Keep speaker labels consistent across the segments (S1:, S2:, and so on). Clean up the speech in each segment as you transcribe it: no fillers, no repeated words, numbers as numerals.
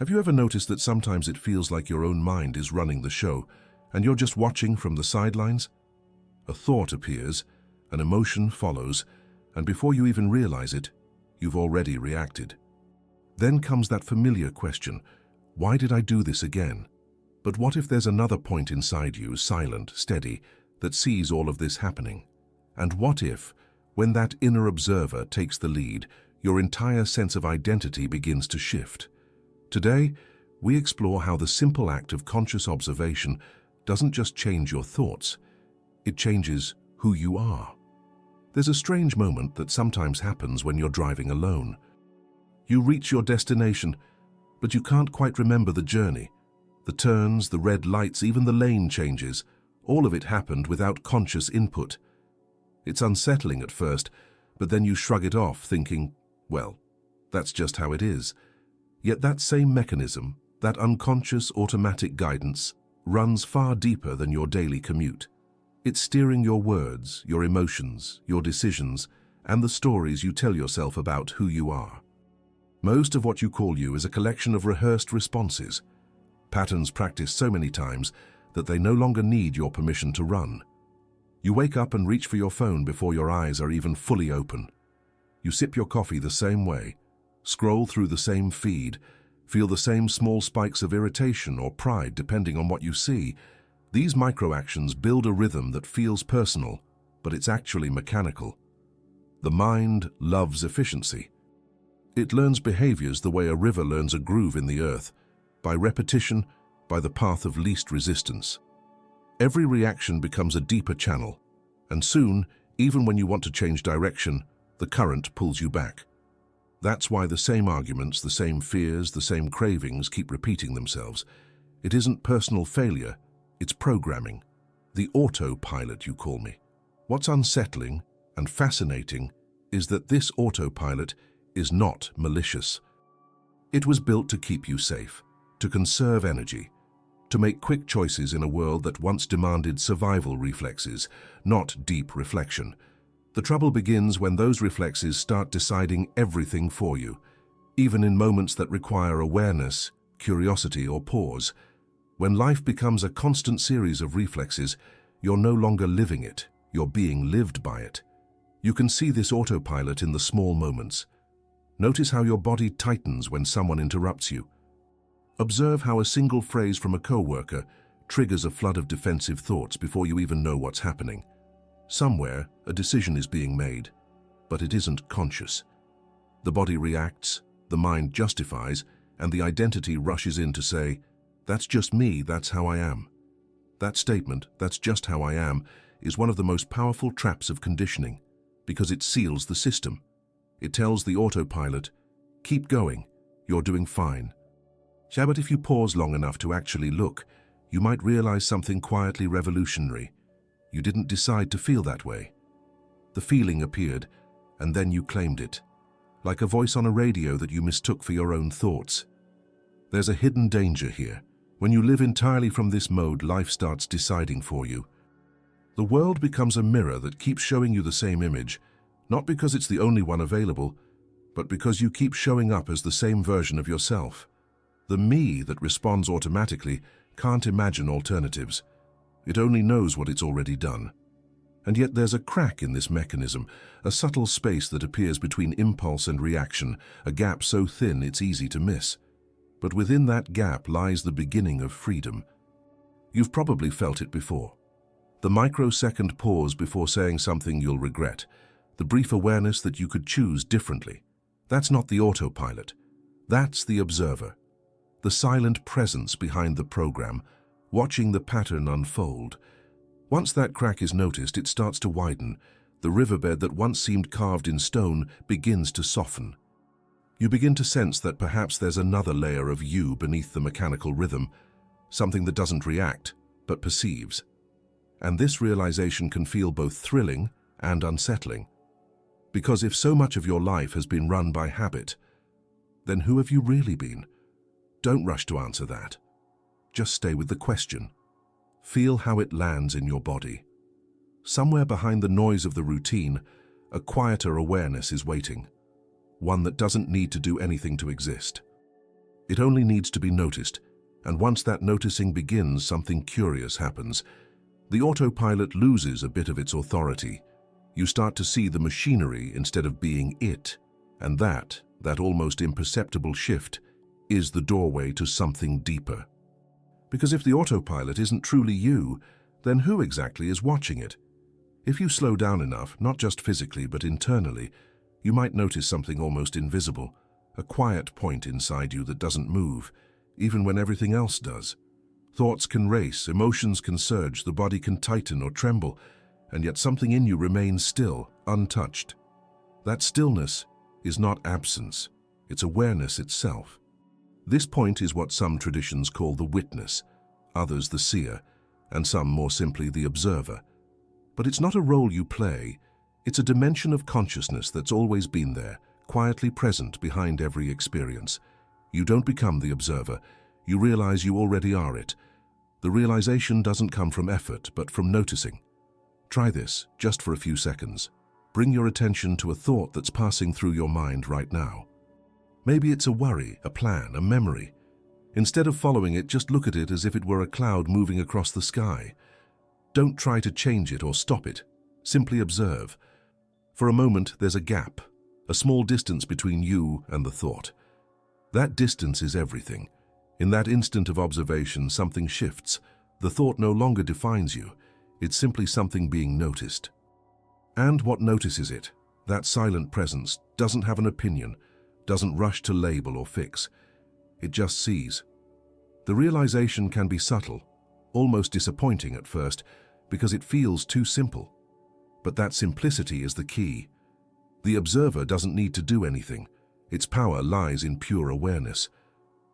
S1: Have you ever noticed that sometimes it feels like your own mind is running the show, and you're just watching from the sidelines? A thought appears, an emotion follows, and before you even realize it, you've already reacted. Then comes that familiar question, why did I do this again? But what if there's another point inside you, silent, steady, that sees all of this happening? And what if, when that inner observer takes the lead, your entire sense of identity begins to shift? Today, we explore how the simple act of conscious observation doesn't just change your thoughts, it changes who you are. There's a strange moment that sometimes happens when you're driving alone. You reach your destination, but you can't quite remember the journey. The turns, the red lights, even the lane changes, all of it happened without conscious input. It's unsettling at first, but then you shrug it off, thinking, well, that's just how it is. Yet that same mechanism, that unconscious automatic guidance, runs far deeper than your daily commute. It's steering your words, your emotions, your decisions, and the stories you tell yourself about who you are. Most of what you call you is a collection of rehearsed responses, patterns practiced so many times that they no longer need your permission to run. You wake up and reach for your phone before your eyes are even fully open. You sip your coffee the same way, scroll through the same feed, feel the same small spikes of irritation or pride depending on what you see. These microactions build a rhythm that feels personal, but it's actually mechanical. The mind loves efficiency. It learns behaviors the way a river learns a groove in the earth, by repetition, by the path of least resistance. Every reaction becomes a deeper channel, and soon, even when you want to change direction, the current pulls you back. That's why the same arguments, the same fears, the same cravings keep repeating themselves. It isn't personal failure, it's programming. The autopilot, you call me. What's unsettling and fascinating is that this autopilot is not malicious. It was built to keep you safe, to conserve energy, to make quick choices in a world that once demanded survival reflexes, not deep reflection. The trouble begins when those reflexes start deciding everything for you, even in moments that require awareness, curiosity, or pause. When life becomes a constant series of reflexes, you're no longer living it, you're being lived by it. You can see this autopilot in the small moments. Notice how your body tightens when someone interrupts you. Observe how a single phrase from a coworker triggers a flood of defensive thoughts before you even know what's happening. Somewhere, a decision is being made, but it isn't conscious. The body reacts, the mind justifies, and the identity rushes in to say, that's just me, that's how I am. That statement, that's just how I am, is one of the most powerful traps of conditioning, because it seals the system. It tells the autopilot, keep going, you're doing fine. Yeah, but if you pause long enough to actually look, you might realize something quietly revolutionary. You didn't decide to feel that way. The feeling appeared, and then you claimed it, like a voice on a radio that you mistook for your own thoughts. There's a hidden danger here. When you live entirely from this mode, life starts deciding for you. The world becomes a mirror that keeps showing you the same image, not because it's the only one available, but because you keep showing up as the same version of yourself. The me that responds automatically can't imagine alternatives. It only knows what it's already done. And yet there's a crack in this mechanism, a subtle space that appears between impulse and reaction, a gap so thin it's easy to miss. But within that gap lies the beginning of freedom. You've probably felt it before. The microsecond pause before saying something you'll regret, the brief awareness that you could choose differently. That's not the autopilot. That's the observer. The silent presence behind the program, watching the pattern unfold. Once that crack is noticed, it starts to widen. The riverbed that once seemed carved in stone begins to soften. You begin to sense that perhaps there's another layer of you beneath the mechanical rhythm, something that doesn't react, but perceives. And this realization can feel both thrilling and unsettling. Because if so much of your life has been run by habit, then who have you really been? Don't rush to answer that. Just stay with the question. Feel how it lands in your body. Somewhere behind the noise of the routine, a quieter awareness is waiting, one that doesn't need to do anything to exist. It only needs to be noticed, and once that noticing begins, something curious happens. The autopilot loses a bit of its authority. You start to see the machinery instead of being it, and that almost imperceptible shift is the doorway to something deeper. Because if the autopilot isn't truly you, then who exactly is watching it? If you slow down enough, not just physically but internally, you might notice something almost invisible, a quiet point inside you that doesn't move, even when everything else does. Thoughts can race, emotions can surge, the body can tighten or tremble, and yet something in you remains still, untouched. That stillness is not absence, it's awareness itself. This point is what some traditions call the witness, others the seer, and some more simply the observer. But it's not a role you play, it's a dimension of consciousness that's always been there, quietly present behind every experience. You don't become the observer, you realize you already are it. The realization doesn't come from effort, but from noticing. Try this, just for a few seconds. Bring your attention to a thought that's passing through your mind right now. Maybe it's a worry, a plan, a memory. Instead of following it, just look at it as if it were a cloud moving across the sky. Don't try to change it or stop it. Simply observe. For a moment, there's a gap, a small distance between you and the thought. That distance is everything. In that instant of observation, something shifts. The thought no longer defines you. It's simply something being noticed. And what notices it, that silent presence, doesn't have an opinion, doesn't rush to label or fix. It just sees. The realization can be subtle, almost disappointing at first, because it feels too simple. But that simplicity is the key. The observer doesn't need to do anything. Its power lies in pure awareness.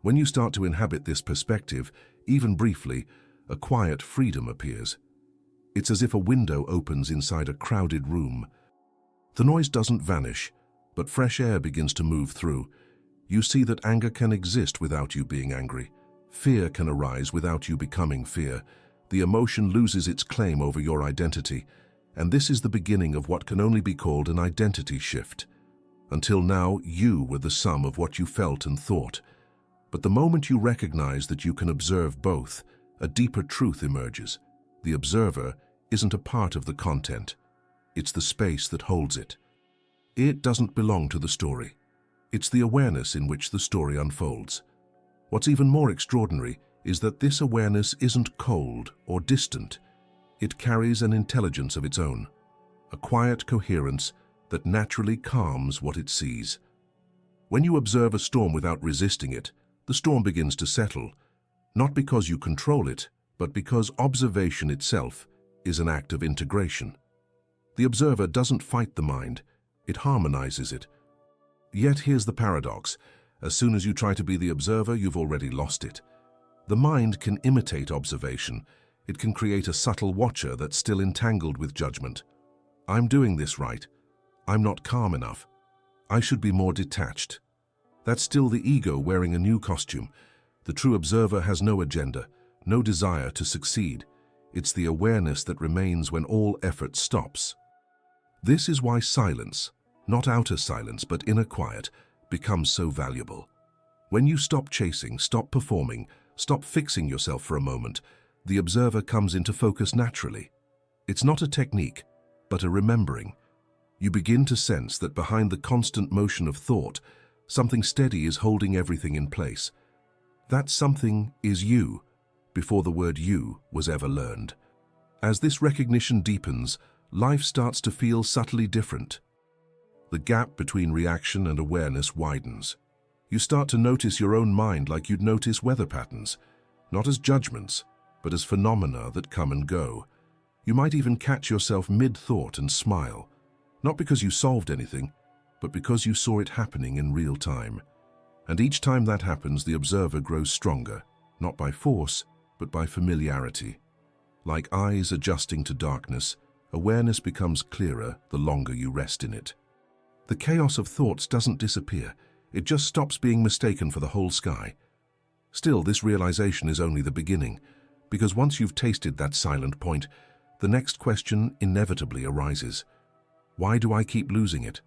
S1: When you start to inhabit this perspective, even briefly, a quiet freedom appears. It's as if a window opens inside a crowded room. The noise doesn't vanish, but fresh air begins to move through. You see that anger can exist without you being angry. Fear can arise without you becoming fear. The emotion loses its claim over your identity, and this is the beginning of what can only be called an identity shift. Until now, you were the sum of what you felt and thought. But the moment you recognize that you can observe both, a deeper truth emerges. The observer isn't a part of the content. It's the space that holds it. It doesn't belong to the story. It's the awareness in which the story unfolds. What's even more extraordinary is that this awareness isn't cold or distant. It carries an intelligence of its own, a quiet coherence that naturally calms what it sees. When you observe a storm without resisting it, the storm begins to settle, not because you control it, but because observation itself is an act of integration. The observer doesn't fight the mind, it harmonizes it. Yet here's the paradox. As soon as you try to be the observer, you've already lost it. The mind can imitate observation. It can create a subtle watcher that's still entangled with judgment. I'm doing this right. I'm not calm enough. I should be more detached. That's still the ego wearing a new costume. The true observer has no agenda, no desire to succeed. It's the awareness that remains when all effort stops. This is why silence, not outer silence but inner quiet, becomes so valuable. When you stop chasing, stop performing, stop fixing yourself for a moment, the observer comes into focus naturally. It's not a technique, but a remembering. You begin to sense that behind the constant motion of thought, something steady is holding everything in place. That something is you, before the word you was ever learned. As this recognition deepens, life starts to feel subtly different. The gap between reaction and awareness widens. You start to notice your own mind like you'd notice weather patterns, not as judgments, but as phenomena that come and go. You might even catch yourself mid-thought and smile, not because you solved anything, but because you saw it happening in real time. And each time that happens, the observer grows stronger, not by force, but by familiarity. Like eyes adjusting to darkness, awareness becomes clearer the longer you rest in it. The chaos of thoughts doesn't disappear, it just stops being mistaken for the whole sky. Still, this realization is only the beginning, because once you've tasted that silent point, the next question inevitably arises. Why do I keep losing it?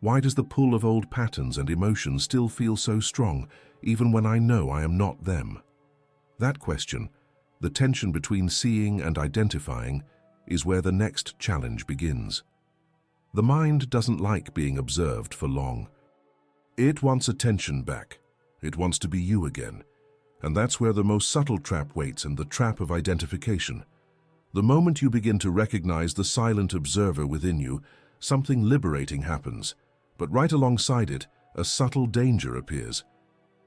S1: Why does the pull of old patterns and emotions still feel so strong, even when I know I am not them? That question, the tension between seeing and identifying, is where the next challenge begins. The mind doesn't like being observed for long. It wants attention back. It wants to be you again. And that's where the most subtle trap waits, and the trap of identification. The moment you begin to recognize the silent observer within you, something liberating happens. But right alongside it, a subtle danger appears.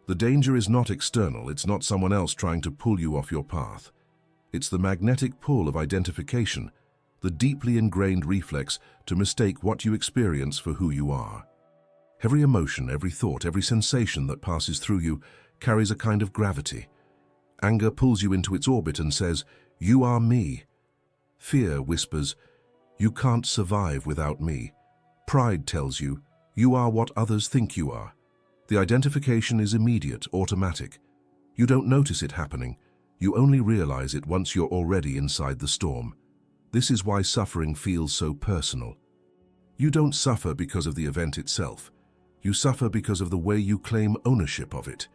S1: The danger is not external, it's not someone else trying to pull you off your path. It's the magnetic pull of identification, the deeply ingrained reflex to mistake what you experience for who you are. Every emotion, every thought, every sensation that passes through you carries a kind of gravity. Anger pulls you into its orbit and says, "You are me." Fear whispers, "You can't survive without me." Pride tells you, "You are what others think you are." The identification is immediate, automatic. You don't notice it happening. You only realize it once you're already inside the storm. This is why suffering feels so personal. You don't suffer because of the event itself. You suffer because of the way you claim ownership of it.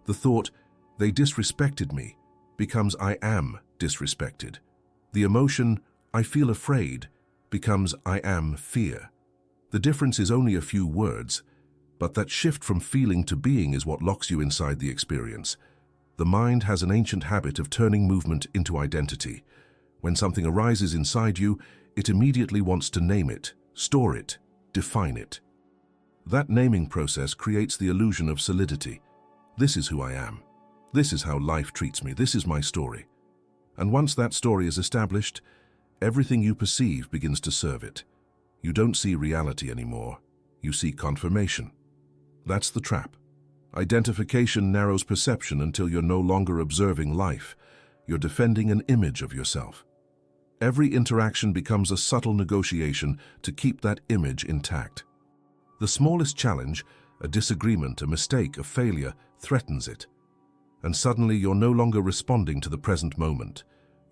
S1: The thought, "They disrespected me," becomes "I am disrespected." The emotion, "I feel afraid," becomes "I am fear." The difference is only a few words, but that shift from feeling to being is what locks you inside the experience. The mind has an ancient habit of turning movement into identity. When something arises inside you, it immediately wants to name it, store it, define it. That naming process creates the illusion of solidity. This is who I am. This is how life treats me. This is my story. And once that story is established, everything you perceive begins to serve it. You don't see reality anymore. You see confirmation. That's the trap. Identification narrows perception until you're no longer observing life. You're defending an image of yourself. Every interaction becomes a subtle negotiation to keep that image intact. The smallest challenge, a disagreement, a mistake, a failure, threatens it. And suddenly you're no longer responding to the present moment.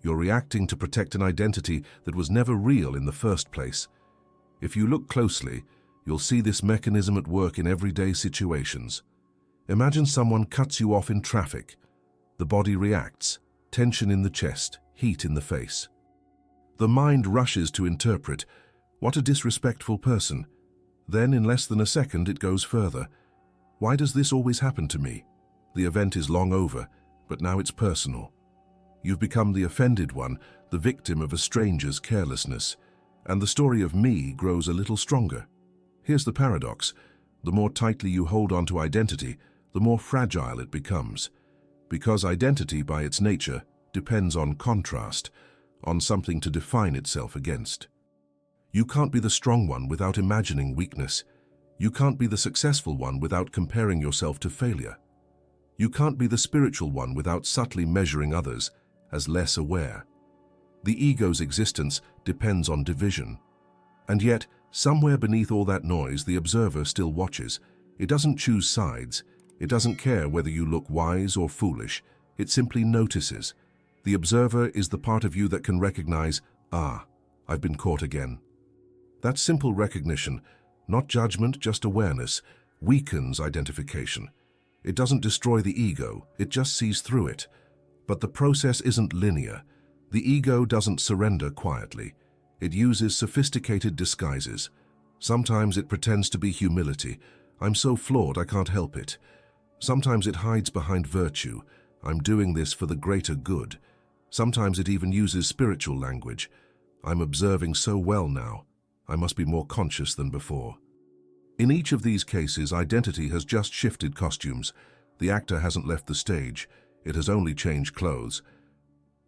S1: You're reacting to protect an identity that was never real in the first place. If you look closely, you'll see this mechanism at work in everyday situations. Imagine someone cuts you off in traffic. The body reacts, tension in the chest, heat in the face. The mind rushes to interpret, "What a disrespectful person." Then, in less than a second, it goes further. "Why does this always happen to me?" The event is long over, but now it's personal. You've become the offended one, the victim of a stranger's carelessness, and the story of me grows a little stronger. Here's the paradox. The more tightly you hold on to identity, the more fragile it becomes. Because identity, by its nature, depends on contrast, on something to define itself against. You can't be the strong one without imagining weakness. You can't be the successful one without comparing yourself to failure. You can't be the spiritual one without subtly measuring others as less aware. The ego's existence depends on division. And yet, somewhere beneath all that noise, the observer still watches. It doesn't choose sides. It doesn't care whether you look wise or foolish. It simply notices. The observer is the part of you that can recognize, "Ah, I've been caught again." That simple recognition, not judgment, just awareness, weakens identification. It doesn't destroy the ego, it just sees through it. But the process isn't linear. The ego doesn't surrender quietly. It uses sophisticated disguises. Sometimes it pretends to be humility. "I'm so flawed I can't help it." Sometimes it hides behind virtue. "I'm doing this for the greater good." Sometimes it even uses spiritual language. "I'm observing so well now. I must be more conscious than before." In each of these cases, identity has just shifted costumes. The actor hasn't left the stage. It has only changed clothes.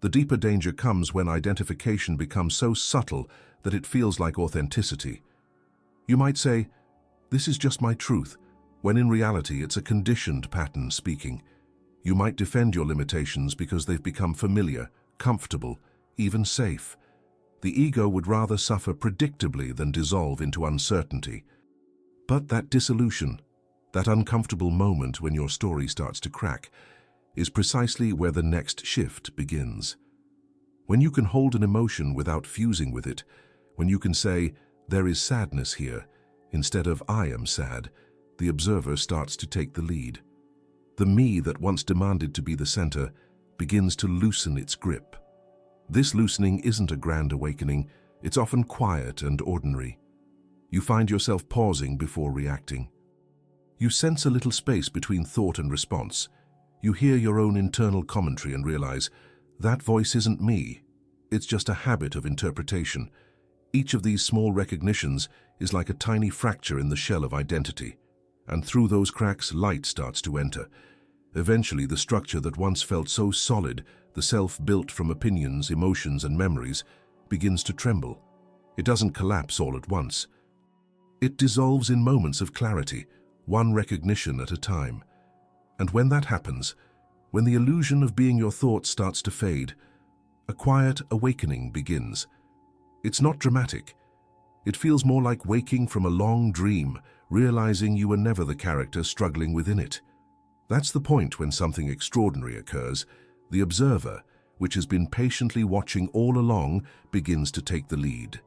S1: The deeper danger comes when identification becomes so subtle that it feels like authenticity. You might say, "This is just my truth," when in reality it's a conditioned pattern speaking. You might defend your limitations because they've become familiar, comfortable, even safe. The ego would rather suffer predictably than dissolve into uncertainty. But that dissolution, that uncomfortable moment when your story starts to crack, is precisely where the next shift begins. When you can hold an emotion without fusing with it, when you can say, "There is sadness here," Instead of "I am sad," the observer starts to take the lead. The me that once demanded to be the center begins to loosen its grip. This loosening isn't a grand awakening, it's often quiet and ordinary. You find yourself pausing before reacting. You sense a little space between thought and response. You hear your own internal commentary and realize, that voice isn't me. It's just a habit of interpretation. Each of these small recognitions is like a tiny fracture in the shell of identity. And through those cracks, light starts to enter. Eventually, the structure that once felt so solid, the self built from opinions, emotions, and memories, begins to tremble. It doesn't collapse all at once. It dissolves in moments of clarity, one recognition at a time. And when that happens, when the illusion of being your thoughts starts to fade, a quiet awakening begins. It's not dramatic. It feels more like waking from a long dream, realizing you were never the character struggling within it. That's the point when something extraordinary occurs. The observer, which has been patiently watching all along, begins to take the lead.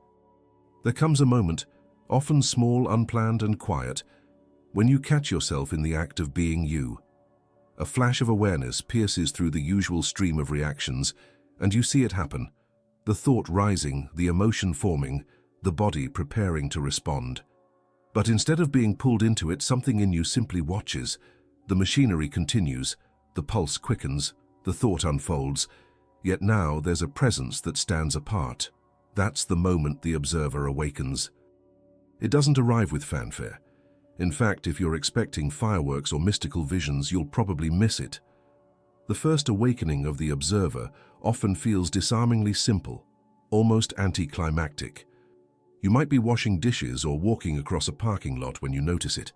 S1: There comes a moment, often small, unplanned, and quiet, when you catch yourself in the act of being you. A flash of awareness pierces through the usual stream of reactions, and you see it happen. The thought rising, the emotion forming, the body preparing to respond. But instead of being pulled into it, something in you simply watches. The machinery continues, the pulse quickens, the thought unfolds, yet now there's a presence that stands apart. That's the moment the observer awakens. It doesn't arrive with fanfare. In fact, if you're expecting fireworks or mystical visions, you'll probably miss it. The first awakening of the observer often feels disarmingly simple, almost anticlimactic. You might be washing dishes or walking across a parking lot when you notice it.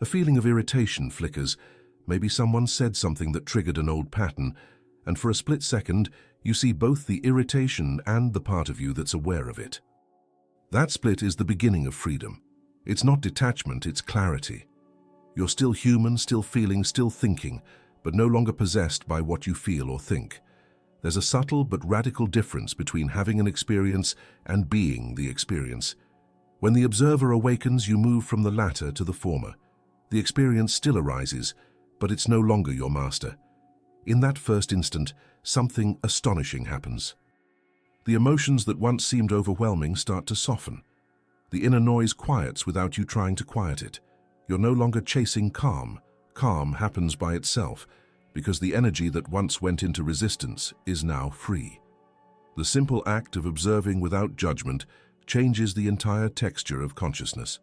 S1: A feeling of irritation flickers. Maybe someone said something that triggered an old pattern, and for a split second, you see both the irritation and the part of you that's aware of it. That split is the beginning of freedom. It's not detachment, it's clarity. You're still human, still feeling, still thinking, but no longer possessed by what you feel or think. There's a subtle but radical difference between having an experience and being the experience. When the observer awakens, you move from the latter to the former. The experience still arises, but it's no longer your master. In that first instant, something astonishing happens. The emotions that once seemed overwhelming start to soften. The inner noise quiets without you trying to quiet it. You're no longer chasing calm. Calm happens by itself, because the energy that once went into resistance is now free. The simple act of observing without judgment changes the entire texture of consciousness.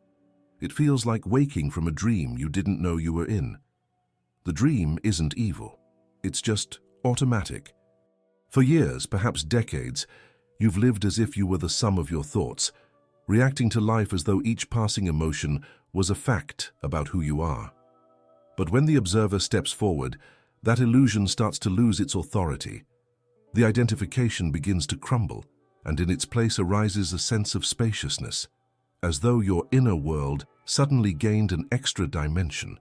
S1: It feels like waking from a dream you didn't know you were in. The dream isn't evil. It's just automatic. For years, perhaps decades, you've lived as if you were the sum of your thoughts, reacting to life as though each passing emotion was a fact about who you are. But when the observer steps forward, that illusion starts to lose its authority. The identification begins to crumble, and in its place arises a sense of spaciousness, as though your inner world suddenly gained an extra dimension.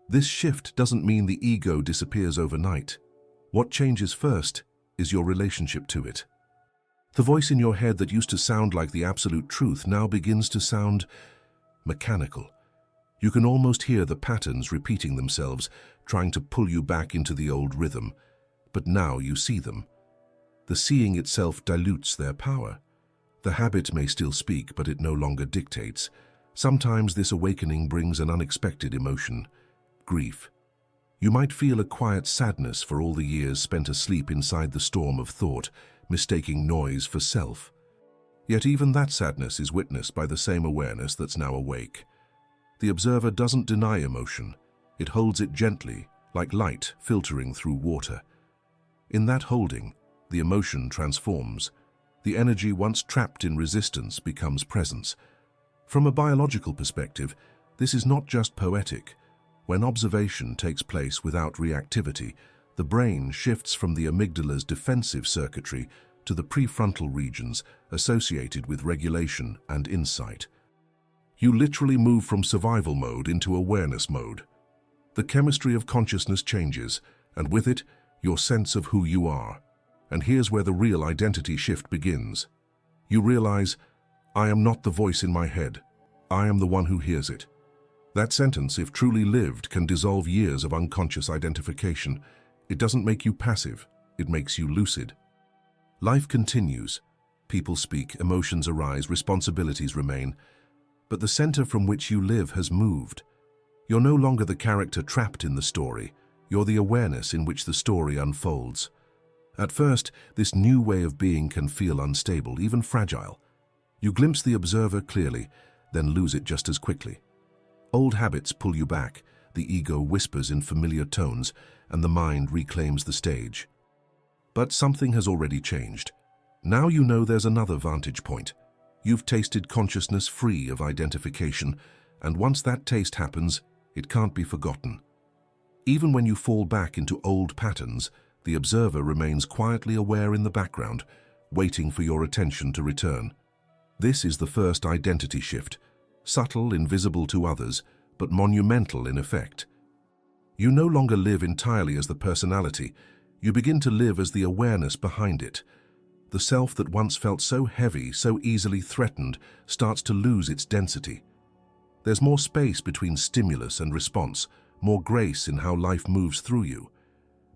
S1: This shift doesn't mean the ego disappears overnight. What changes first is your relationship to it. The voice in your head that used to sound like the absolute truth now begins to sound mechanical. You can almost hear the patterns repeating themselves, trying to pull you back into the old rhythm. But now you see them. The seeing itself dilutes their power. The habit may still speak, but it no longer dictates. Sometimes this awakening brings an unexpected emotion: grief. You might feel a quiet sadness for all the years spent asleep inside the storm of thought, mistaking noise for self. Yet even that sadness is witnessed by the same awareness that's now awake. The observer doesn't deny emotion. It holds it gently, like light filtering through water. In that holding, the emotion transforms. The energy once trapped in resistance becomes presence. From a biological perspective, this is not just poetic. When observation takes place without reactivity, the brain shifts from the amygdala's defensive circuitry to the prefrontal regions associated with regulation and insight. You literally move from survival mode into awareness mode. The chemistry of consciousness changes, and with it, your sense of who you are. And here's where the real identity shift begins. You realize, I am not the voice in my head. I am the one who hears it. That sentence, if truly lived, can dissolve years of unconscious identification. It doesn't make you passive, it makes you lucid. Life continues. People speak, emotions arise, responsibilities remain. But the center from which you live has moved. You're no longer the character trapped in the story. You're the awareness in which the story unfolds. At first, this new way of being can feel unstable, even fragile. You glimpse the observer clearly, then lose it just as quickly. Old habits pull you back, the ego whispers in familiar tones, and the mind reclaims the stage. But something has already changed. Now you know there's another vantage point. You've tasted consciousness free of identification, and once that taste happens, it can't be forgotten. Even when you fall back into old patterns, the observer remains quietly aware in the background, waiting for your attention to return. This is the first identity shift, subtle, invisible to others, but monumental in effect. You no longer live entirely as the personality, you begin to live as the awareness behind it. The self that once felt so heavy, so easily threatened, starts to lose its density. There's more space between stimulus and response, more grace in how life moves through you.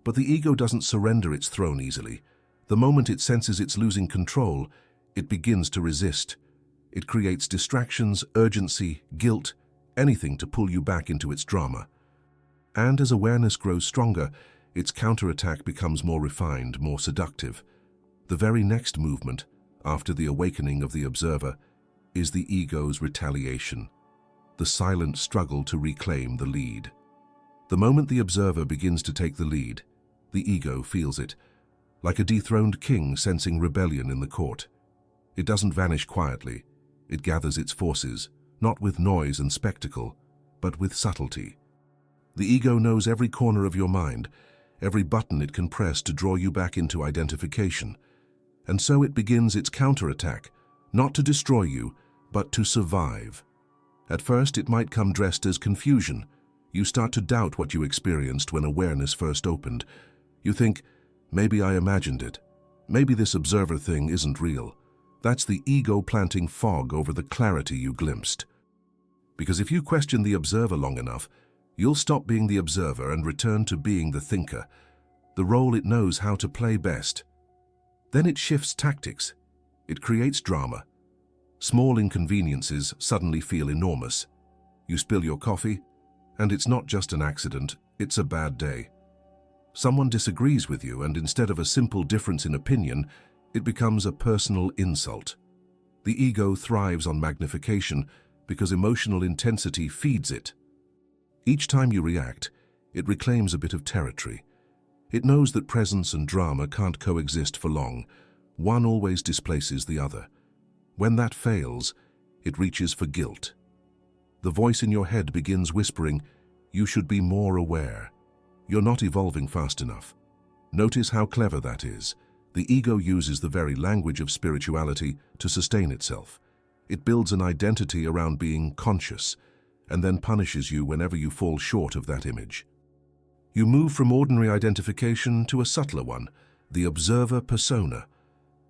S1: But the ego doesn't surrender its throne easily. The moment it senses it's losing control, it begins to resist. It creates distractions, urgency, guilt, anything to pull you back into its drama. And as awareness grows stronger, its counterattack becomes more refined, more seductive. The very next movement, after the awakening of the observer, is the ego's retaliation, the silent struggle to reclaim the lead. The moment the observer begins to take the lead, the ego feels it, like a dethroned king sensing rebellion in the court. It doesn't vanish quietly. It gathers its forces, not with noise and spectacle, but with subtlety. The ego knows every corner of your mind, every button it can press to draw you back into identification. And so it begins its counterattack, not to destroy you, but to survive. At first, it might come dressed as confusion. You start to doubt what you experienced when awareness first opened. You think, maybe I imagined it. Maybe this observer thing isn't real. That's the ego planting fog over the clarity you glimpsed. Because if you question the observer long enough, you'll stop being the observer and return to being the thinker, the role it knows how to play best. Then it shifts tactics. It creates drama. Small inconveniences suddenly feel enormous. You spill your coffee, and it's not just an accident, it's a bad day. Someone disagrees with you, and instead of a simple difference in opinion, it becomes a personal insult. The ego thrives on magnification because emotional intensity feeds it. Each time you react, it reclaims a bit of territory. It knows that presence and drama can't coexist for long. One always displaces the other. When that fails, it reaches for guilt. The voice in your head begins whispering, "You should be more aware. You're not evolving fast enough." Notice how clever that is. The ego uses the very language of spirituality to sustain itself. It builds an identity around being conscious, and then punishes you whenever you fall short of that image. You move from ordinary identification to a subtler one, the observer persona.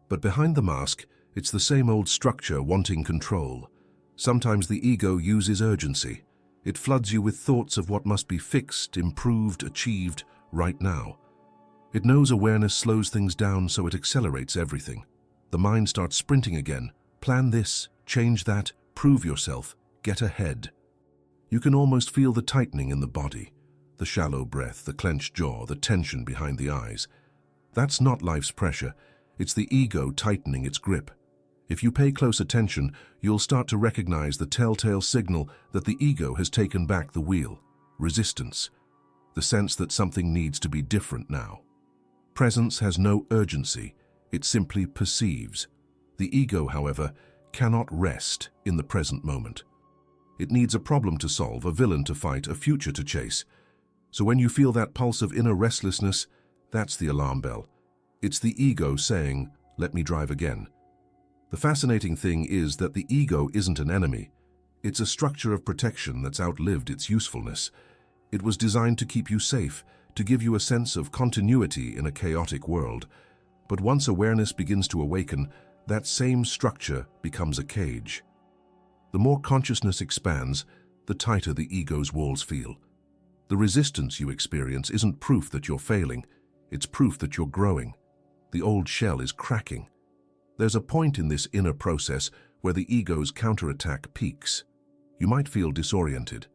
S1: But behind the mask, it's the same old structure wanting control. Sometimes the ego uses urgency. It floods you with thoughts of what must be fixed, improved, achieved right now. It knows awareness slows things down, so it accelerates everything. The mind starts sprinting again. Plan this, change that, prove yourself, get ahead. You can almost feel the tightening in the body, the shallow breath, the clenched jaw, the tension behind the eyes. That's not life's pressure, it's the ego tightening its grip. If you pay close attention, you'll start to recognize the telltale signal that the ego has taken back the wheel. Resistance, the sense that something needs to be different now. Presence has no urgency, it simply perceives. The ego, however, cannot rest in the present moment. It needs a problem to solve, a villain to fight, a future to chase. So when you feel that pulse of inner restlessness, that's the alarm bell. It's the ego saying, "Let me drive again." The fascinating thing is that the ego isn't an enemy. It's a structure of protection that's outlived its usefulness. It was designed to keep you safe, to give you a sense of continuity in a chaotic world. But once awareness begins to awaken, that same structure becomes a cage. The more consciousness expands, the tighter the ego's walls feel. The resistance you experience isn't proof that you're failing, it's proof that you're growing. The old shell is cracking. There's a point in this inner process where the ego's counterattack peaks. You might feel disoriented,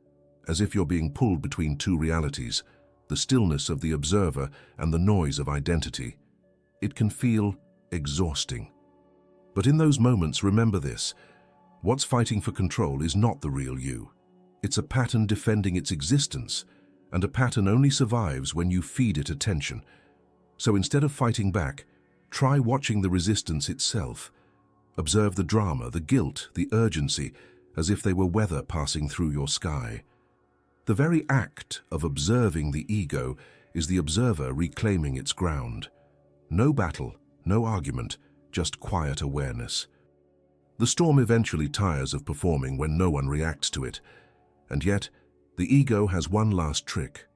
S1: as if you're being pulled between two realities, the stillness of the observer and the noise of identity. It can feel exhausting. But in those moments, remember this: what's fighting for control is not the real you. It's a pattern defending its existence, and a pattern only survives when you feed it attention. So instead of fighting back, try watching the resistance itself. Observe the drama, the guilt, the urgency, as if they were weather passing through your sky. The very act of observing the ego is the observer reclaiming its ground. No battle, no argument, just quiet awareness. The storm eventually tires of performing when no one reacts to it, and yet the ego has one last trick.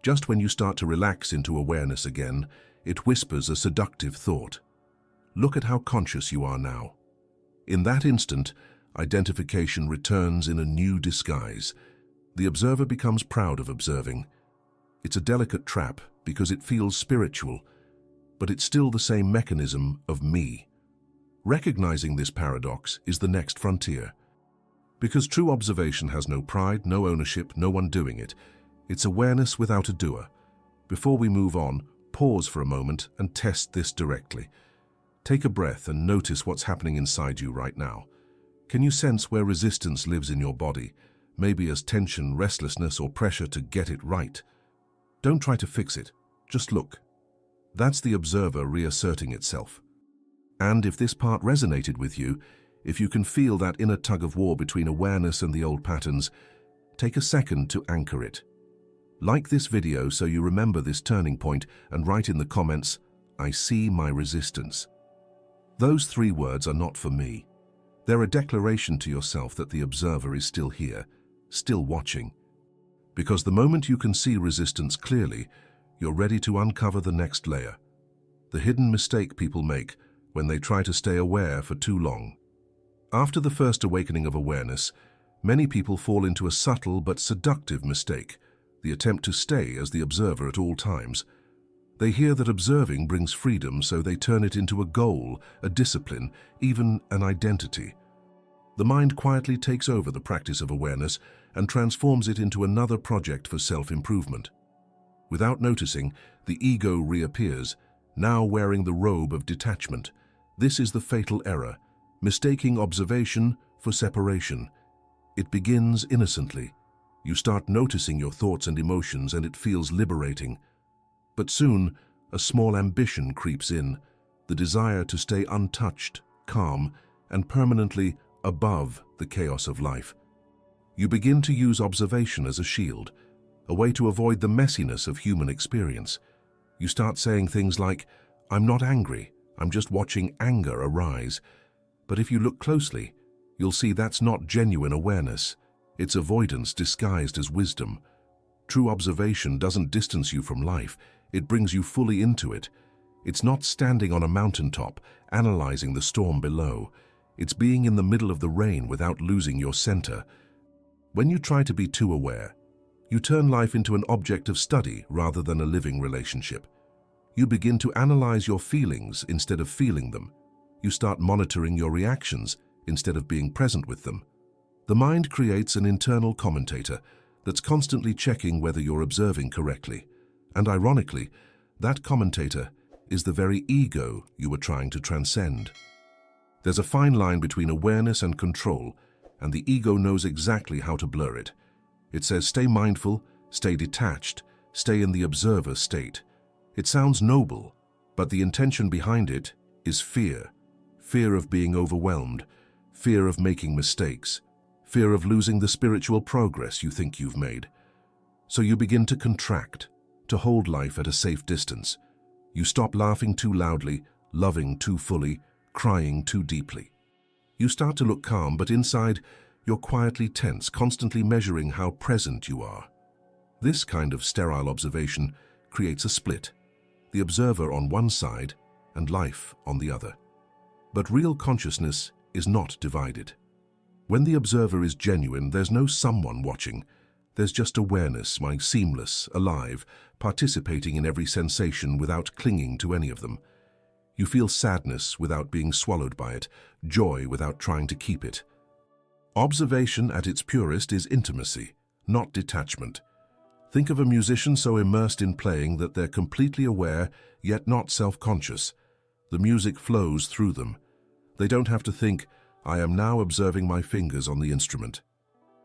S1: Just when you start to relax into awareness again, it whispers a seductive thought. Look at how conscious you are now. In that instant, identification returns in a new disguise. The observer becomes proud of observing. It's a delicate trap because it feels spiritual, but it's still the same mechanism of me. Recognizing this paradox is the next frontier. Because true observation has no pride, no ownership, no one doing it. It's awareness without a doer. Before we move on, pause for a moment and test this directly. Take a breath and notice what's happening inside you right now. Can you sense where resistance lives in your body, maybe as tension, restlessness, or pressure to get it right? Don't try to fix it, just look. That's the observer reasserting itself. And if this part resonated with you, if you can feel that inner tug-of-war between awareness and the old patterns, take a second to anchor it. Like this video so you remember this turning point and write in the comments, "I see my resistance." Those 3 words are not for me. They're a declaration to yourself that the observer is still here, still watching. Because the moment you can see resistance clearly, you're ready to uncover the next layer. The hidden mistake people make when they try to stay aware for too long. After the first awakening of awareness, many people fall into a subtle but seductive mistake, the attempt to stay as the observer at all times. They hear that observing brings freedom, so they turn it into a goal, a discipline, even an identity. The mind quietly takes over the practice of awareness and transforms it into another project for self-improvement. Without noticing, the ego reappears, now wearing the robe of detachment. This is the fatal error, mistaking observation for separation. It begins innocently. You start noticing your thoughts and emotions, and it feels liberating. But soon, a small ambition creeps in, the desire to stay untouched, calm, and permanently above the chaos of life. You begin to use observation as a shield, a way to avoid the messiness of human experience. You start saying things like, "I'm not angry, I'm just watching anger arise." But if you look closely, you'll see that's not genuine awareness. It's avoidance disguised as wisdom. True observation doesn't distance you from life, it brings you fully into it. It's not standing on a mountaintop, analyzing the storm below. It's being in the middle of the rain without losing your center. When you try to be too aware, you turn life into an object of study rather than a living relationship. You begin to analyze your feelings instead of feeling them. You start monitoring your reactions instead of being present with them. The mind creates an internal commentator that's constantly checking whether you're observing correctly. And ironically, that commentator is the very ego you were trying to transcend. There's a fine line between awareness and control, and the ego knows exactly how to blur it. It says stay mindful, stay detached, stay in the observer state. It sounds noble, but the intention behind it is fear. Fear of being overwhelmed, fear of making mistakes, fear of losing the spiritual progress you think you've made. So you begin to contract, to hold life at a safe distance. You stop laughing too loudly, loving too fully, crying too deeply. You start to look calm, but inside, you're quietly tense, constantly measuring how present you are. This kind of sterile observation creates a split, the observer on one side and life on the other. But real consciousness is not divided. When the observer is genuine, there's no someone watching. There's just awareness, seamless, alive, participating in every sensation without clinging to any of them. You feel sadness without being swallowed by it, joy without trying to keep it. Observation at its purest is intimacy, not detachment. Think of a musician so immersed in playing that they're completely aware, yet not self-conscious. The music flows through them. They don't have to think, I am now observing my fingers on the instrument.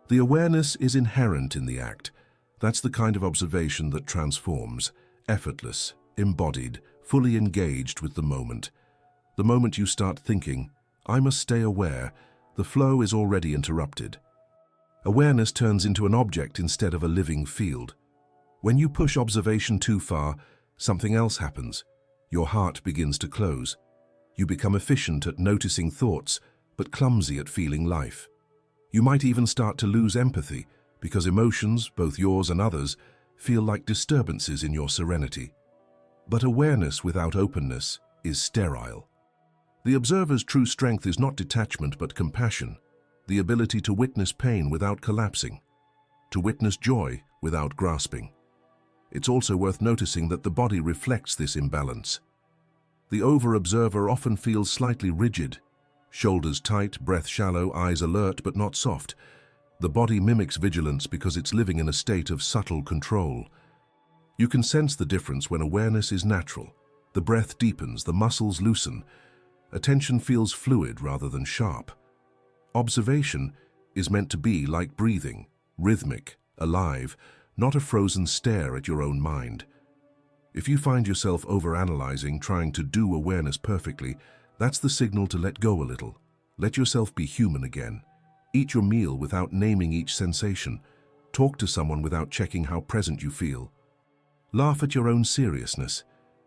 S1: The awareness is inherent in the act. That's the kind of observation that transforms, effortless, embodied, fully engaged with the moment. The moment you start thinking, I must stay aware, the flow is already interrupted. Awareness turns into an object instead of a living field. When you push observation too far, something else happens. Your heart begins to close. You become efficient at noticing thoughts, but clumsy at feeling life. You might even start to lose empathy, because emotions, both yours and others, feel like disturbances in your serenity. But awareness without openness is sterile. The observer's true strength is not detachment but compassion, the ability to witness pain without collapsing, to witness joy without grasping. It's also worth noticing that the body reflects this imbalance. The over-observer often feels slightly rigid, shoulders tight, breath shallow, eyes alert but not soft. The body mimics vigilance because it's living in a state of subtle control. You can sense the difference when awareness is natural. The breath deepens, the muscles loosen. Attention feels fluid rather than sharp. Observation is meant to be like breathing, rhythmic, alive, not a frozen stare at your own mind. If you find yourself overanalyzing, trying to do awareness perfectly, that's the signal to let go a little. Let yourself be human again. Eat your meal without naming each sensation. Talk to someone without checking how present you feel. Laugh at your own seriousness.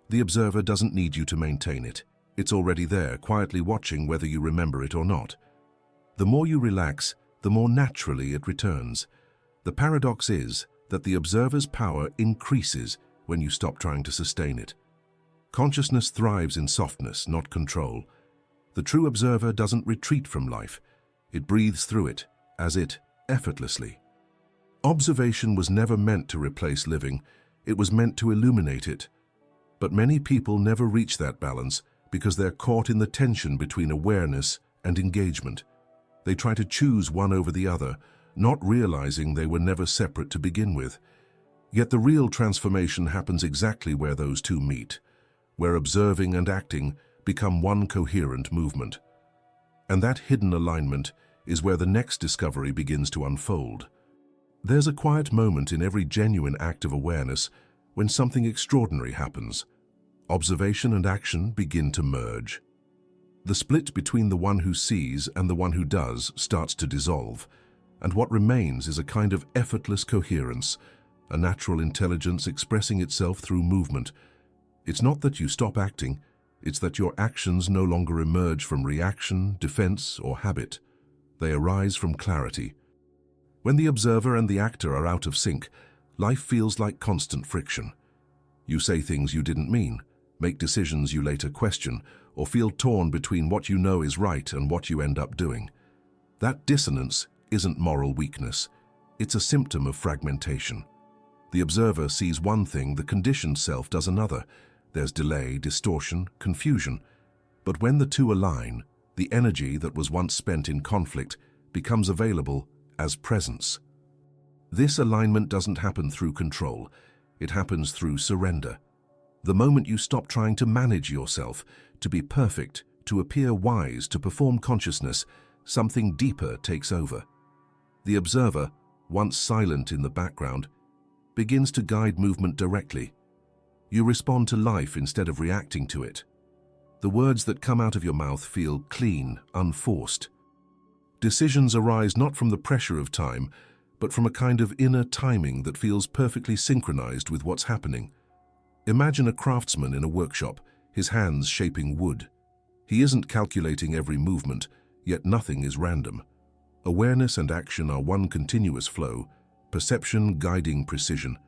S1: The observer doesn't need you to maintain it. It's already there, quietly watching whether you remember it or not. The more you relax, the more naturally it returns. The paradox is that the observer's power increases when you stop trying to sustain it. Consciousness thrives in softness, not control. The true observer doesn't retreat from life. It breathes through it, as it, effortlessly. Observation was never meant to replace living. It was meant to illuminate it. But many people never reach that balance because they're caught in the tension between awareness and engagement. They try to choose one over the other, not realizing they were never separate to begin with. Yet the real transformation happens exactly where those two meet, where observing and acting become one coherent movement. And that hidden alignment is where the next discovery begins to unfold. There's a quiet moment in every genuine act of awareness when something extraordinary happens. Observation and action begin to merge. The split between the one who sees and the one who does starts to dissolve, and what remains is a kind of effortless coherence, a natural intelligence expressing itself through movement. It's not that you stop acting, it's that your actions no longer emerge from reaction, defense, or habit. They arise from clarity. When the observer and the actor are out of sync, life feels like constant friction. You say things you didn't mean, make decisions you later question, or feel torn between what you know is right and what you end up doing. That dissonance isn't moral weakness. It's a symptom of fragmentation. The observer sees one thing, the conditioned self does another. There's delay, distortion, confusion. But when the two align, the energy that was once spent in conflict becomes available as presence. This alignment doesn't happen through control. It happens through surrender. The moment you stop trying to manage yourself, to be perfect, to appear wise, to perform consciousness, something deeper takes over. The observer, once silent in the background, begins to guide movement directly. You respond to life instead of reacting to it. The words that come out of your mouth feel clean, unforced. Decisions arise not from the pressure of time, but from a kind of inner timing that feels perfectly synchronized with what's happening. Imagine a craftsman in a workshop, his hands shaping wood. He isn't calculating every movement, yet nothing is random. Awareness and action are one continuous flow, perception guiding precision.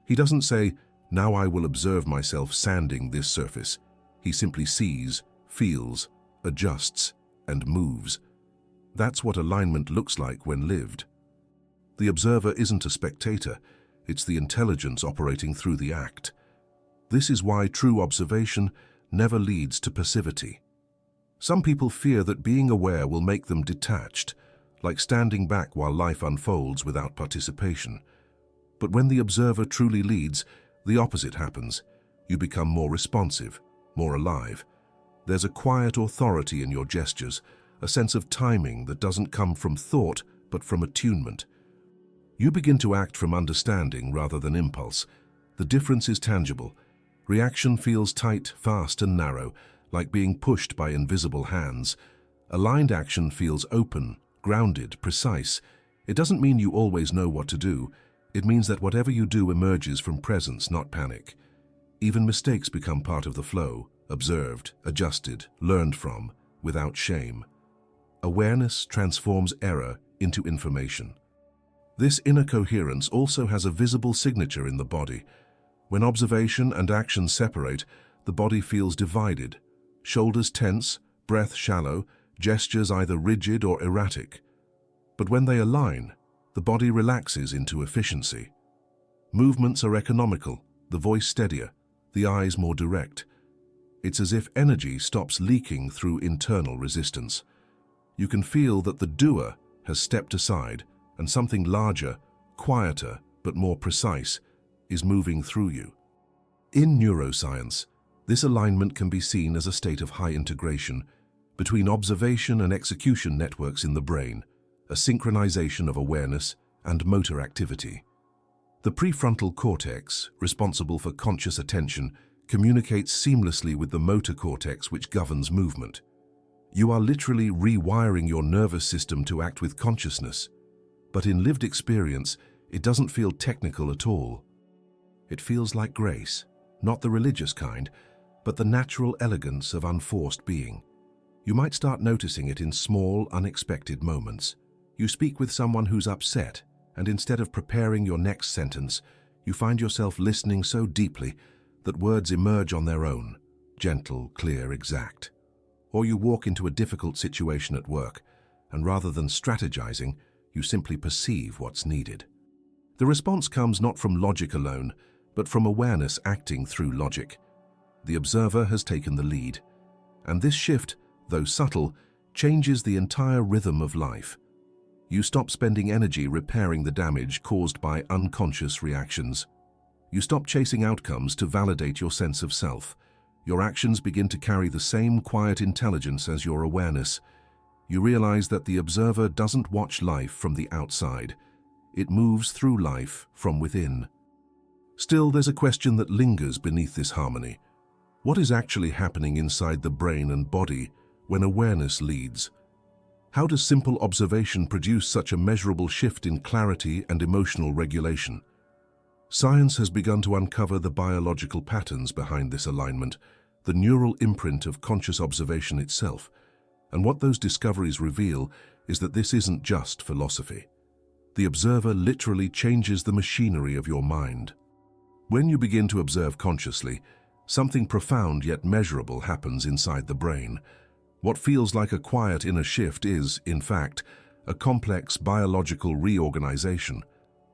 S1: He doesn't say, "Now I will observe myself sanding this surface." He simply sees, feels, adjusts, and moves. That's what alignment looks like when lived. The observer isn't a spectator, it's the intelligence operating through the act. This is why true observation never leads to passivity. Some people fear that being aware will make them detached, like standing back while life unfolds without participation. But when the observer truly leads, the opposite happens. You become more responsive, more alive. There's a quiet authority in your gestures, a sense of timing that doesn't come from thought, but from attunement. You begin to act from understanding rather than impulse. The difference is tangible. Reaction feels tight, fast, and narrow, like being pushed by invisible hands. Aligned action feels open, grounded, precise. It doesn't mean you always know what to do. It means that whatever you do emerges from presence, not panic. Even mistakes become part of the flow, observed, adjusted, learned from, without shame. Awareness transforms error into information. This inner coherence also has a visible signature in the body. When observation and action separate, the body feels divided. Shoulders tense, breath shallow, gestures either rigid or erratic. But when they align, the body relaxes into efficiency. Movements are economical, the voice steadier, the eyes more direct. It's as if energy stops leaking through internal resistance. You can feel that the doer has stepped aside and something larger, quieter, but more precise is moving through you. In neuroscience, this alignment can be seen as a state of high integration between observation and execution networks in the brain, a synchronization of awareness and motor activity. The prefrontal cortex, responsible for conscious attention, communicates seamlessly with the motor cortex which governs movement. You are literally rewiring your nervous system to act with consciousness. But in lived experience, it doesn't feel technical at all. It feels like grace, not the religious kind, but the natural elegance of unforced being. You might start noticing it in small, unexpected moments. You speak with someone who's upset, and instead of preparing your next sentence, you find yourself listening so deeply that words emerge on their own, gentle, clear, exact. Or you walk into a difficult situation at work, and rather than strategizing, you simply perceive what's needed. The response comes not from logic alone, but from awareness acting through logic. The observer has taken the lead, and this shift, though subtle, changes the entire rhythm of life. You stop spending energy repairing the damage caused by unconscious reactions. You stop chasing outcomes to validate your sense of self. Your actions begin to carry the same quiet intelligence as your awareness. You realize that the observer doesn't watch life from the outside. It moves through life from within. Still, there's a question that lingers beneath this harmony. What is actually happening inside the brain and body when awareness leads? How does simple observation produce such a measurable shift in clarity and emotional regulation? Science has begun to uncover the biological patterns behind this alignment, the neural imprint of conscious observation itself. And what those discoveries reveal is that this isn't just philosophy. The observer literally changes the machinery of your mind. When you begin to observe consciously, something profound yet measurable happens inside the brain. What feels like a quiet inner shift is, in fact, a complex biological reorganization,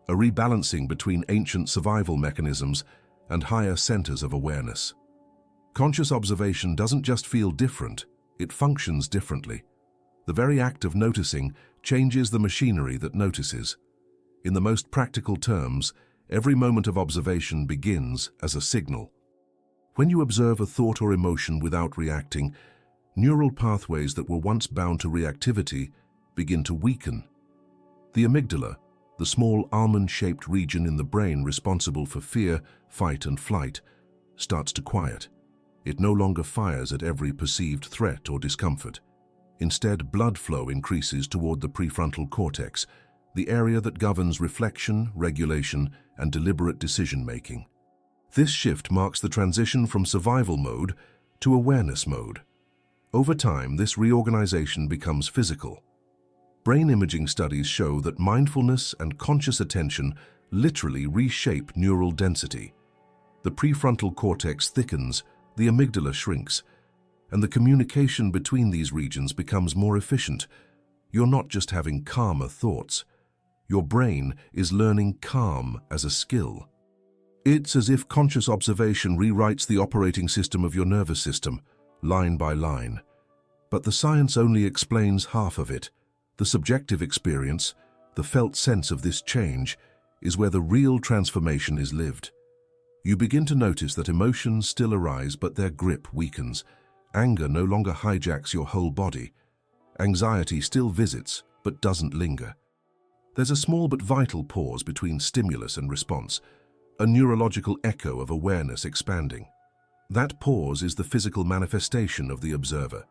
S1: a rebalancing between ancient survival mechanisms and higher centers of awareness. Conscious observation doesn't just feel different, it functions differently. The very act of noticing changes the machinery that notices. In the most practical terms, every moment of observation begins as a signal. When you observe a thought or emotion without reacting, neural pathways that were once bound to reactivity begin to weaken. The amygdala, the small almond-shaped region in the brain responsible for fear, fight, and flight, starts to quiet. It no longer fires at every perceived threat or discomfort. Instead, blood flow increases toward the prefrontal cortex, the area that governs reflection, regulation, and deliberate decision-making. This shift marks the transition from survival mode to awareness mode. Over time, this reorganization becomes physical. Brain imaging studies show that mindfulness and conscious attention literally reshape neural density. The prefrontal cortex thickens, the amygdala shrinks, and the communication between these regions becomes more efficient. You're not just having calmer thoughts. Your brain is learning calm as a skill. It's as if conscious observation rewrites the operating system of your nervous system, line by line. But the science only explains half of it. The subjective experience, the felt sense of this change, is where the real transformation is lived. You begin to notice that emotions still arise, but their grip weakens. Anger no longer hijacks your whole body. Anxiety still visits, but doesn't linger. There's a small but vital pause between stimulus and response, a neurological echo of awareness expanding. That pause is the physical manifestation of the observer.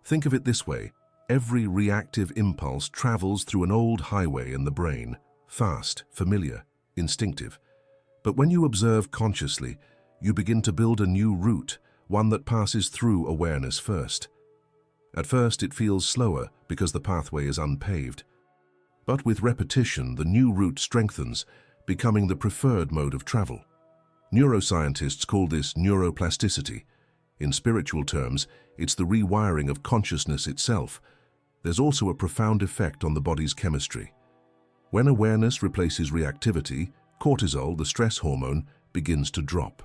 S1: Think of it this way: every reactive impulse travels through an old highway in the brain, fast, familiar, instinctive. But when you observe consciously, you begin to build a new route, one that passes through awareness first. At first, it feels slower because the pathway is unpaved. But with repetition, the new route strengthens, becoming the preferred mode of travel. Neuroscientists call this neuroplasticity. In spiritual terms, it's the rewiring of consciousness itself. There's also a profound effect on the body's chemistry. When awareness replaces reactivity, cortisol, the stress hormone, begins to drop.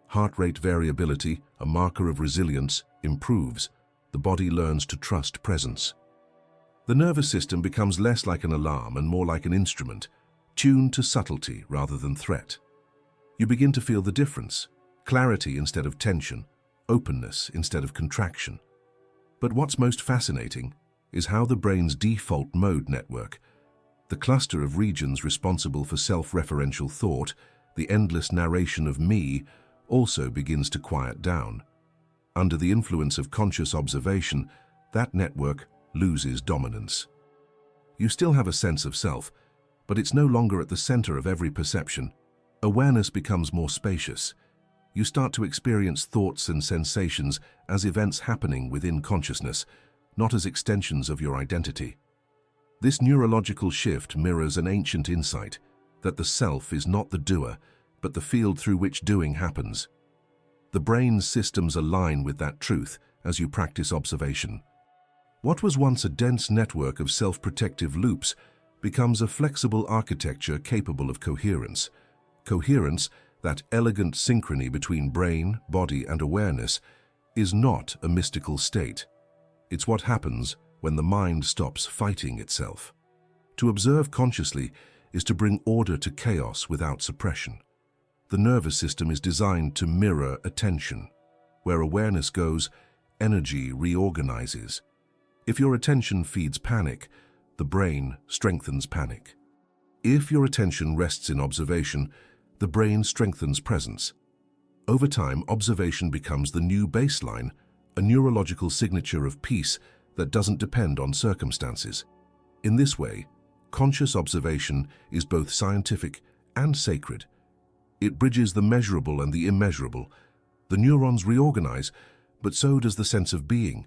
S1: Heart rate variability, a marker of resilience, improves. The body learns to trust presence. The nervous system becomes less like an alarm and more like an instrument, tuned to subtlety rather than threat. You begin to feel the difference: clarity instead of tension, openness instead of contraction. But what's most fascinating is how the brain's default mode network, the cluster of regions responsible for self-referential thought, the endless narration of me, also begins to quiet down. Under the influence of conscious observation, that network loses dominance. You still have a sense of self, but it's no longer at the center of every perception. Awareness becomes more spacious. You start to experience thoughts and sensations as events happening within consciousness, not as extensions of your identity. This neurological shift mirrors an ancient insight that the self is not the doer, but the field through which doing happens. The brain's systems align with that truth as you practice observation. What was once a dense network of self-protective loops becomes a flexible architecture capable of coherence. Coherence, that elegant synchrony between brain, body, and awareness, is not a mystical state. It's what happens when the mind stops fighting itself. To observe consciously is to bring order to chaos without suppression. The nervous system is designed to mirror attention. Where awareness goes, energy reorganizes. If your attention feeds panic, the brain strengthens panic. If your attention rests in observation, the brain strengthens presence. Over time, observation becomes the new baseline, a neurological signature of peace that doesn't depend on circumstances. In this way, conscious observation is both scientific and sacred. It bridges the measurable and the immeasurable. The neurons reorganize, but so does the sense of being.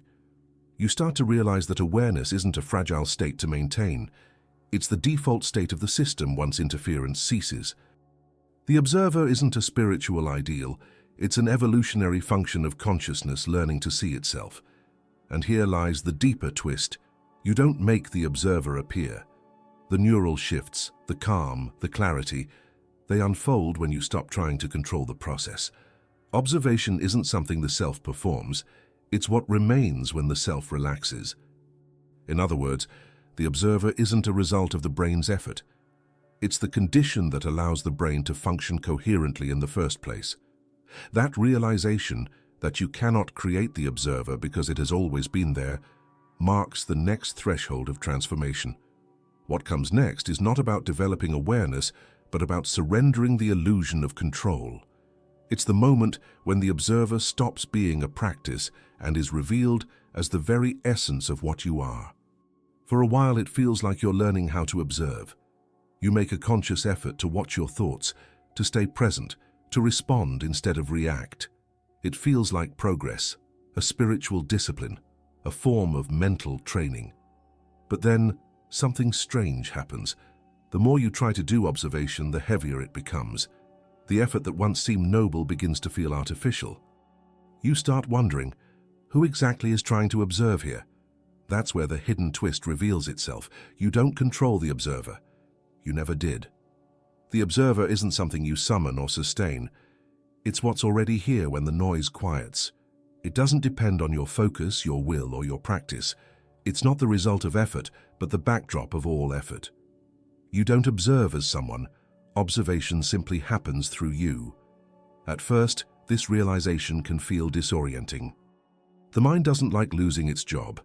S1: You start to realize that awareness isn't a fragile state to maintain. It's the default state of the system once interference ceases. The observer isn't a spiritual ideal. It's an evolutionary function of consciousness learning to see itself. And here lies the deeper twist. You don't make the observer appear. The neural shifts, the calm, the clarity, they unfold when you stop trying to control the process. Observation isn't something the self performs. It's what remains when the self relaxes. In other words, the observer isn't a result of the brain's effort. It's the condition that allows the brain to function coherently in the first place. That realization that you cannot create the observer because it has always been there marks the next threshold of transformation. What comes next is not about developing awareness, but about surrendering the illusion of control. It's the moment when the observer stops being a practice and is revealed as the very essence of what you are. For a while, it feels like you're learning how to observe. You make a conscious effort to watch your thoughts, to stay present, to respond instead of react. It feels like progress, a spiritual discipline, a form of mental training. But then, something strange happens. The more you try to do observation, the heavier it becomes. The effort that once seemed noble begins to feel artificial. You start wondering, who exactly is trying to observe here? That's where the hidden twist reveals itself. You don't control the observer. You never did. The observer isn't something you summon or sustain. It's what's already here when the noise quiets. It doesn't depend on your focus, your will, or your practice. It's not the result of effort, but the backdrop of all effort. You don't observe as someone. Observation simply happens through you. At first, this realization can feel disorienting. The mind doesn't like losing its job.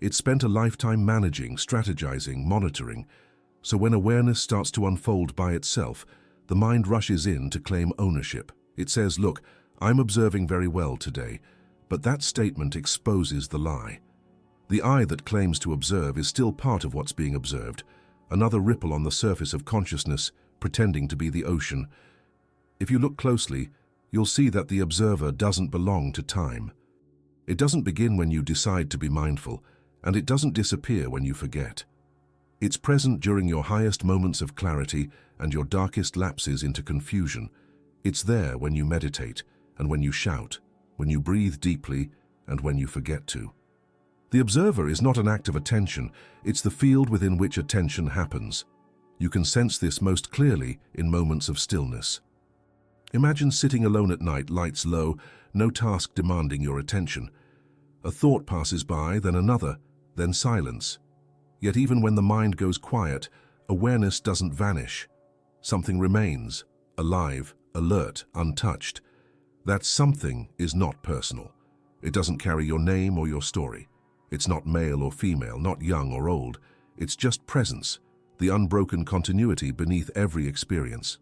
S1: It's spent a lifetime managing, strategizing, monitoring. So when awareness starts to unfold by itself, the mind rushes in to claim ownership. It says, look, I'm observing very well today, but that statement exposes the lie. The I that claims to observe is still part of what's being observed, another ripple on the surface of consciousness, pretending to be the ocean. If you look closely, you'll see that the observer doesn't belong to time. It doesn't begin when you decide to be mindful, and it doesn't disappear when you forget. It's present during your highest moments of clarity and your darkest lapses into confusion. It's there when you meditate, and when you shout, when you breathe deeply, and when you forget to. The observer is not an act of attention, it's the field within which attention happens. You can sense this most clearly in moments of stillness. Imagine sitting alone at night, lights low, no task demanding your attention. A thought passes by, then another, then silence. Yet even when the mind goes quiet, awareness doesn't vanish. Something remains, alive, alert, untouched. That something is not personal. It doesn't carry your name or your story. It's not male or female, not young or old. It's just presence, the unbroken continuity beneath every experience.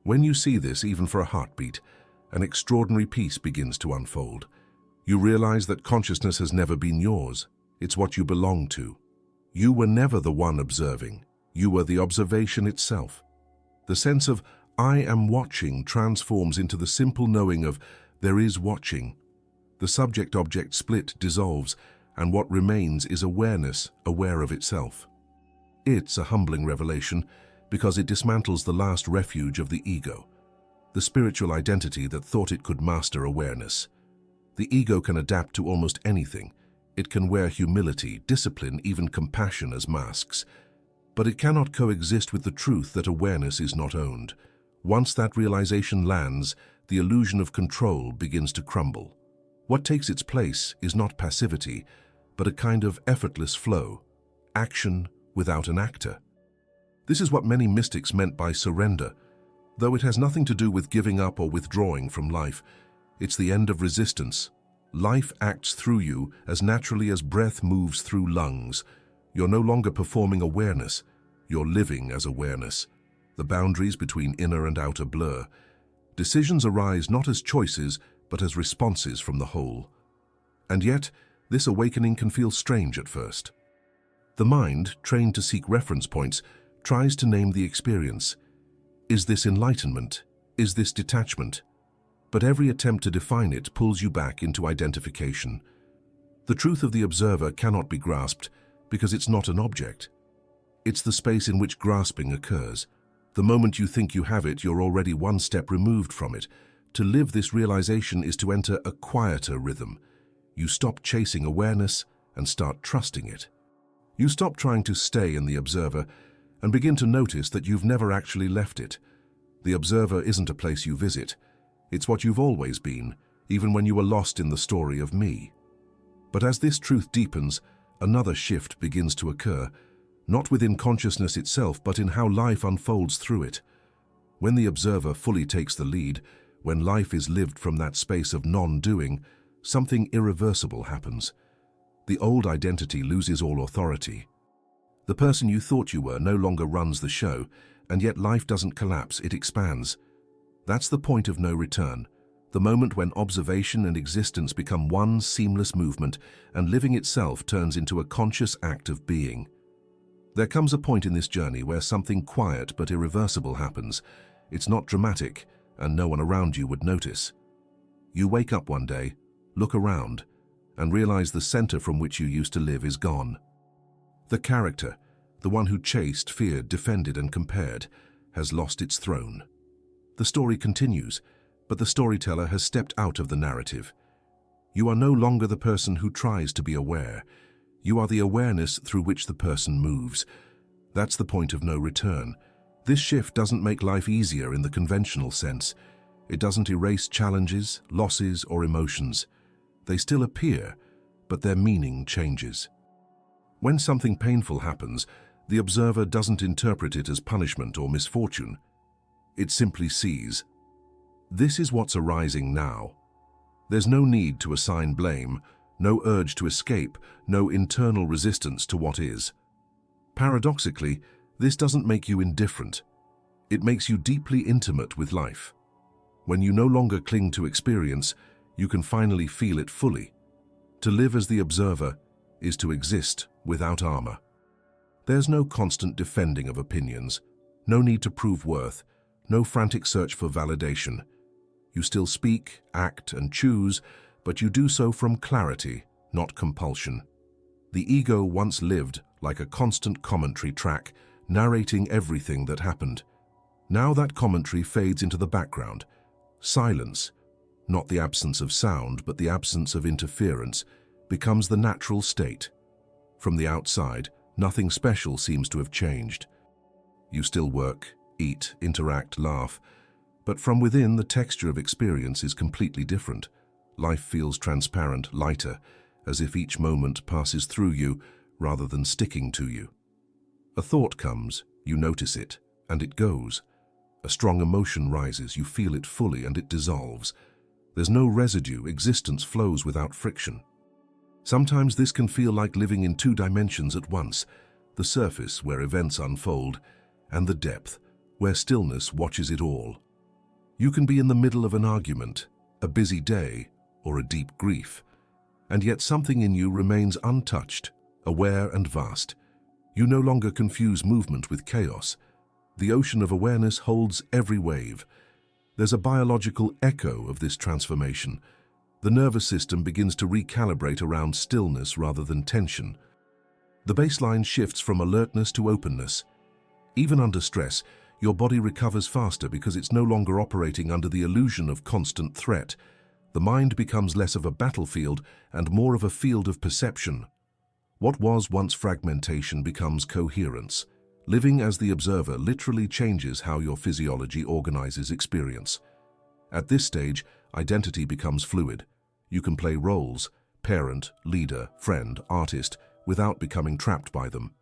S1: When you see this, even for a heartbeat, an extraordinary peace begins to unfold. You realize that consciousness has never been yours. It's what you belong to. You were never the one observing. You were the observation itself. The sense of I am watching transforms into the simple knowing of there is watching. The subject-object split dissolves, and what remains is awareness, aware of itself. It's a humbling revelation because it dismantles the last refuge of the ego, the spiritual identity that thought it could master awareness. The ego can adapt to almost anything. It can wear humility, discipline, even compassion as masks. But it cannot coexist with the truth that awareness is not owned. Once that realization lands, the illusion of control begins to crumble. What takes its place is not passivity, but a kind of effortless flow, action without an actor. This is what many mystics meant by surrender. Though it has nothing to do with giving up or withdrawing from life, it's the end of resistance. Life acts through you as naturally as breath moves through lungs. You're no longer performing awareness, you're living as awareness. The boundaries between inner and outer blur. Decisions arise not as choices, but as responses from the whole. And yet, this awakening can feel strange at first. The mind, trained to seek reference points, tries to name the experience. Is this enlightenment? Is this detachment? But every attempt to define it pulls you back into identification. The truth of the observer cannot be grasped because it's not an object. It's the space in which grasping occurs. The moment you think you have it, you're already one step removed from it. To live this realization is to enter a quieter rhythm. You stop chasing awareness and start trusting it. You stop trying to stay in the observer and begin to notice that you've never actually left it. The observer isn't a place you visit. It's what you've always been, even when you were lost in the story of me. But as this truth deepens, another shift begins to occur, not within consciousness itself, but in how life unfolds through it. When the observer fully takes the lead, when life is lived from that space of non-doing, something irreversible happens. The old identity loses all authority. The person you thought you were no longer runs the show, and yet life doesn't collapse, it expands. That's the point of no return, the moment when observation and existence become one seamless movement and living itself turns into a conscious act of being. There comes a point in this journey where something quiet but irreversible happens. It's not dramatic, and no one around you would notice. You wake up one day, look around, and realize the center from which you used to live is gone. The character, the one who chased, feared, defended, and compared, has lost its throne. The story continues, but the storyteller has stepped out of the narrative. You are no longer the person who tries to be aware. You are the awareness through which the person moves. That's the point of no return. This shift doesn't make life easier in the conventional sense. It doesn't erase challenges, losses, or emotions. They still appear, but their meaning changes. When something painful happens, the observer doesn't interpret it as punishment or misfortune. It simply sees, this is what's arising now. There's no need to assign blame, no urge to escape, no internal resistance to what is. Paradoxically, this doesn't make you indifferent. It makes you deeply intimate with life. When you no longer cling to experience, you can finally feel it fully. To live as the observer is to exist without armor. There's no constant defending of opinions, no need to prove worth, no frantic search for validation. You still speak, act, and choose, but you do so from clarity, not compulsion. The ego once lived like a constant commentary track, narrating everything that happened. Now that commentary fades into the background. Silence, not the absence of sound, but the absence of interference, becomes the natural state. From the outside, nothing special seems to have changed. You still work, eat, interact, laugh, but from within the texture of experience is completely different. Life feels transparent, lighter, as if each moment passes through you rather than sticking to you. A thought comes, you notice it, and it goes. A strong emotion rises, you feel it fully, and it dissolves. There's no residue, existence flows without friction. Sometimes this can feel like living in two dimensions at once, the surface where events unfold, and the depth where stillness watches it all. You can be in the middle of an argument, a busy day, or a deep grief, and yet something in you remains untouched, aware and vast. You no longer confuse movement with chaos. The ocean of awareness holds every wave. There's a biological echo of this transformation. The nervous system begins to recalibrate around stillness rather than tension. The baseline shifts from alertness to openness. Even under stress, your body recovers faster because it's no longer operating under the illusion of constant threat. The mind becomes less of a battlefield and more of a field of perception. What was once fragmentation becomes coherence. Living as the observer literally changes how your physiology organizes experience. At this stage, identity becomes fluid. You can play roles, parent, leader, friend, artist, without becoming trapped by them.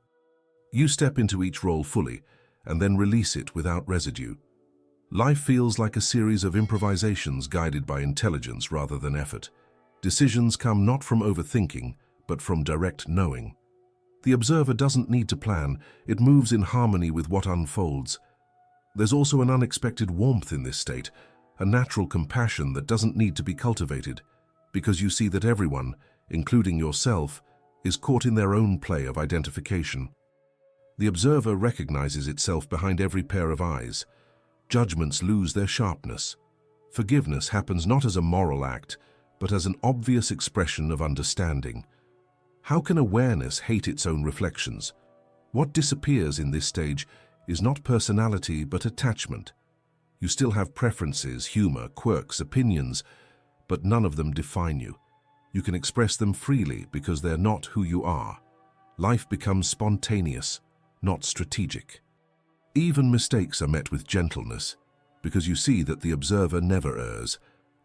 S1: You step into each role fully, and then release it without residue. Life feels like a series of improvisations guided by intelligence rather than effort. Decisions come not from overthinking, but from direct knowing. The observer doesn't need to plan, it moves in harmony with what unfolds. There's also an unexpected warmth in this state, a natural compassion that doesn't need to be cultivated, because you see that everyone, including yourself, is caught in their own play of identification. The observer recognizes itself behind every pair of eyes. Judgments lose their sharpness. Forgiveness happens not as a moral act, but as an obvious expression of understanding. How can awareness hate its own reflections? What disappears in this stage is not personality but attachment. You still have preferences, humor, quirks, opinions, but none of them define you. You can express them freely because they're not who you are. Life becomes spontaneous, not strategic. Even mistakes are met with gentleness, because you see that the observer never errs.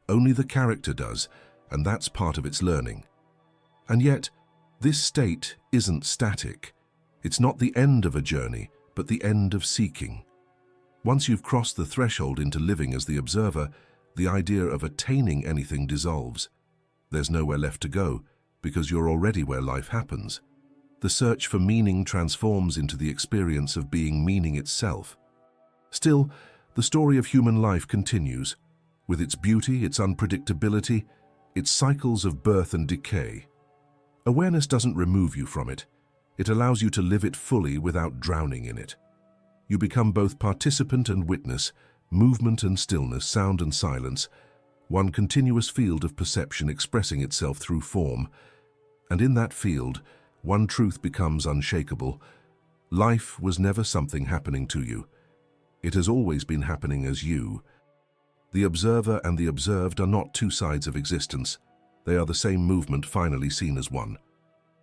S1: Only the character does, and that's part of its learning. And yet, this state isn't static. It's not the end of a journey, but the end of seeking. Once you've crossed the threshold into living as the observer, the idea of attaining anything dissolves. There's nowhere left to go, because you're already where life happens. The search for meaning transforms into the experience of being meaning itself. Still, the story of human life continues, with its beauty, its unpredictability, its cycles of birth and decay. Awareness doesn't remove you from it. It allows you to live it fully without drowning in it. You become both participant and witness, movement and stillness, sound and silence, one continuous field of perception expressing itself through form. And in that field, one truth becomes unshakable. Life was never something happening to you. It has always been happening as you. The observer and the observed are not two sides of existence. They are the same movement finally seen as one.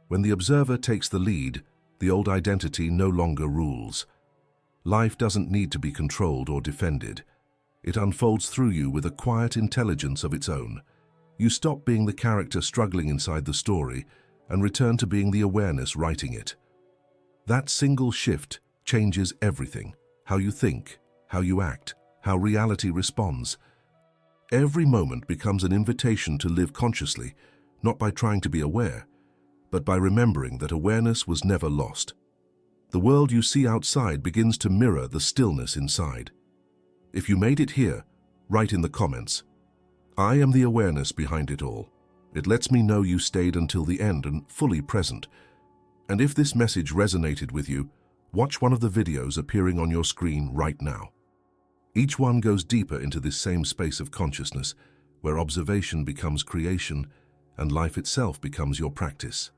S1: When the observer takes the lead, the old identity no longer rules. Life doesn't need to be controlled or defended. It unfolds through you with a quiet intelligence of its own. You stop being the character struggling inside the story and return to being the awareness writing it. That single shift changes everything: how you think, how you act, how reality responds. Every moment becomes an invitation to live consciously, not by trying to be aware, but by remembering that awareness was never lost. The world you see outside begins to mirror the stillness inside. If you made it here, write in the comments, "I am the awareness behind it all." It lets me know you stayed until the end and fully present. And if this message resonated with you, watch one of the videos appearing on your screen right now. Each one goes deeper into this same space of consciousness, where observation becomes creation and life itself becomes your practice.